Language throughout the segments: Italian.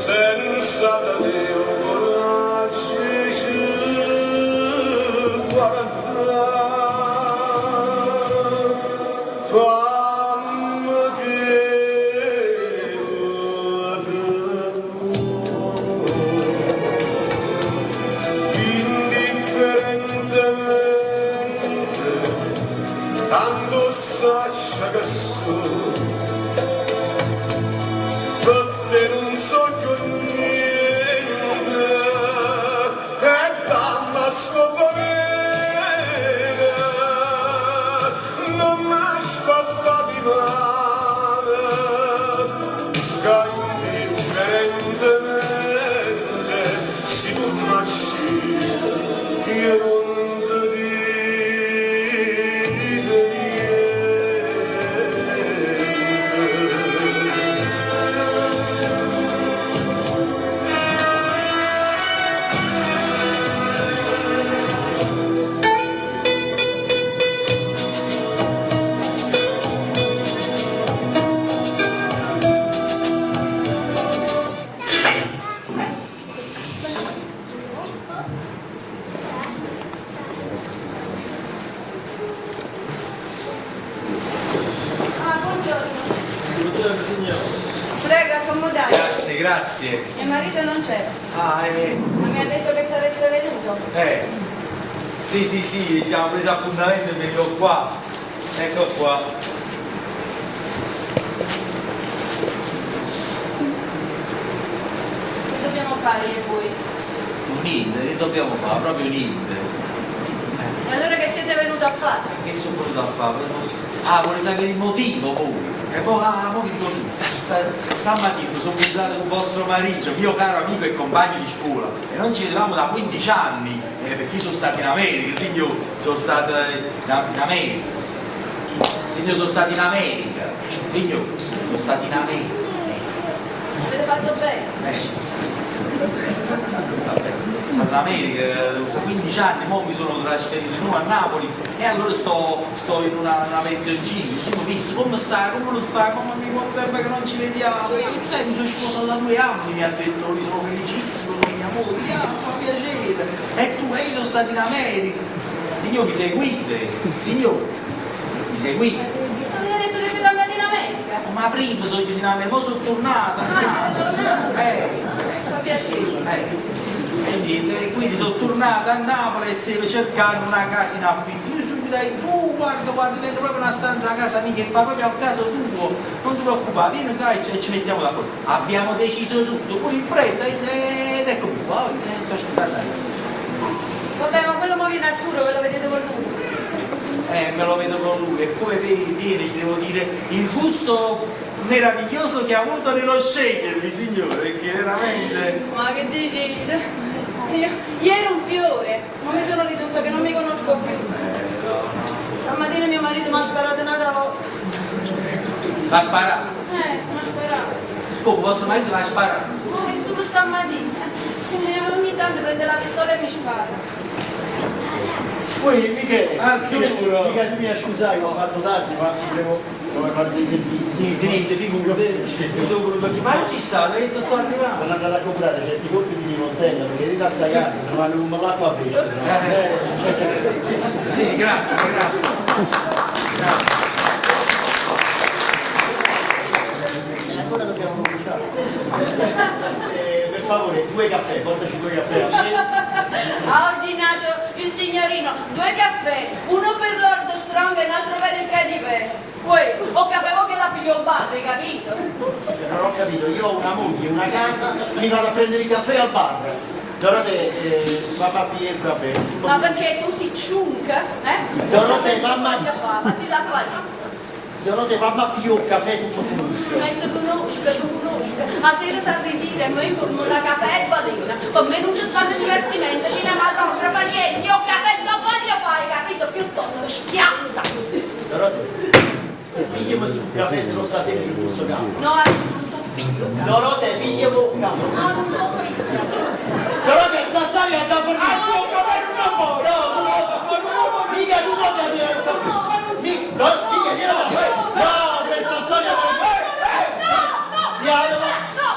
senza da Dio coraggio guarda fammi che indifferentemente tanto saccia che sono per te non so più niente e dammi scoprire non mi ascolta di male che indifferentemente si torna a io non ti dico Prego, accomodate. Grazie, grazie. Mio marito non c'è. Ah, Ma mi ha detto che sareste venuto. Sì, siamo presi appuntamento e venivo qua. Ecco qua. Che dobbiamo fare io e voi? Niente, che dobbiamo fare? Proprio niente. E allora che siete venuti a fare? Che sono venuto a fare? Ah, vuole sapere il motivo voi? E poi, vi dico su, stamattina sono incontrato con vostro marito, mio caro amico e compagno di scuola, e non ci vedevamo da 15 anni, perché io sono stato in America, signor, sono stato in America. Signor, sono stato in America. Signor, sono stato in America. Avete fatto bene? Sono in America, sono 15 anni, ora mi sono trasferito di nuovo a Napoli e allora sto in una pensioncina, sono visto come sta, come non sta, come mi conferma che non ci vediamo, io sai, mi sono sposato da 2 anni, mi ha detto, mi sono felicissimo con mia moglie, fa piacere, e tu, io sono stato in America, signor mi seguite, signor, mi seguite? Ma mi ha detto che siete andati in America? Ma prima sono in America, poi sono tornata, Fa piacere. E niente, quindi sono tornata a Napoli e stavo cercando una casa in affitto. Io subito dai, guarda, vedo proprio una stanza a casa mia che fa proprio a caso tuo, non ti preoccupare, vieni qua e ci mettiamo d'accordo. Abbiamo deciso tutto, pure il prezzo, ed eccomi qua, sto aspettando. Vabbè, ma quello mo viene Arturo, ve lo vedete con lui. Me lo vedo con lui e come viene, gli devo dire, il gusto meraviglioso che ha avuto nello scegliermi, signore, perché veramente... Ma che dici? Io ero un fiore, ma mi sono ridotta che non mi conosco più. Stamattina mio marito mi ha sparato una volta. L'ha sparato? Mi ha sparato. Come, vostro marito l'ha sparato? Ma è solo stamattina. Ogni tanto prende la pistola e mi spara. Poi Michele, Arturo, mica tu mi scusai, ho fatto tardi, ma devo fare dei servizi. niente, figurati, mi sono voluto chiamare, ma non si sta, ho detto sto arrivando. Sono andato a comprare certi colpi di montagna perché di sta casa se vanno un l'acqua a pesce. Sì, grazie. E ancora dobbiamo cominciare. Per favore, 2 caffè, portaci 2 caffè a me. Ha ordinato il signorino 2 caffè, uno per Lord Strong e un altro per il Cadipe. Poi, o capivo che la piglio un bar, hai capito? Non ho capito, io ho una moglie, una casa, mi vado a prendere il caffè al bar. Dorote, mamma piglia il caffè. Ma perché tu si ciunca, Dorote, mamma... Fatti la faccia. Dorote, mamma piglia il caffè tutto conosce. Tu conosca. A sera sa ritira e mi informo una caffè e balena. Con me non c'è stato divertimento, cinema d'altra fa niente, io caffè non voglio fare, capito? Piuttosto schianta. Dorote, pigliamo sul caffè se non sta sempre sul questo campo. No, non t'ho piglio. Dorote, pigliamo un caffè. No, non t'ho piglio. Dorote, sta salendo da fornire. Mica tu non ti avviare il caffè. No, mica glielo va. No, questa storia non è... No, Dialogo. no,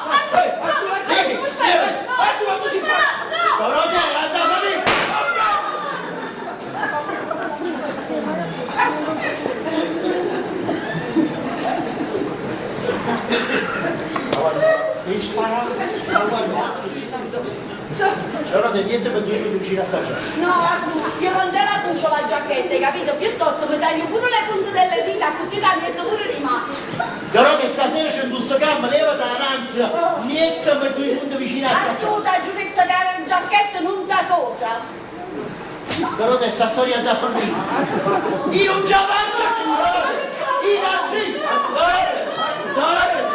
E sparare, ma guarda, ci Dorate, niente per 2 minuti vicino a sta gente. No, io non te la cucio la giacchetta, hai capito? Piuttosto mi taglio pure le punte delle dita, così ti metto pure rimane. Dorate, stasera c'è un busto campo, levati l'ansia, niente per 2 minuti vicino a sta gente. Asciuta, giuretto che la giacchetta non da cosa. Dorate, sta storia da famiglia. Io non ce la faccio più, Dorate! Io non ci! Dorate! Dorate!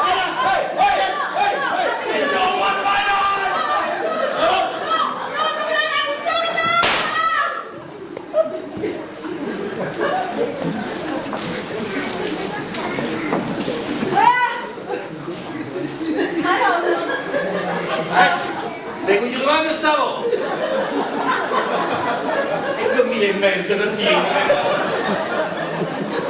E quindi dove stavo? E che mi ne merda che tieni?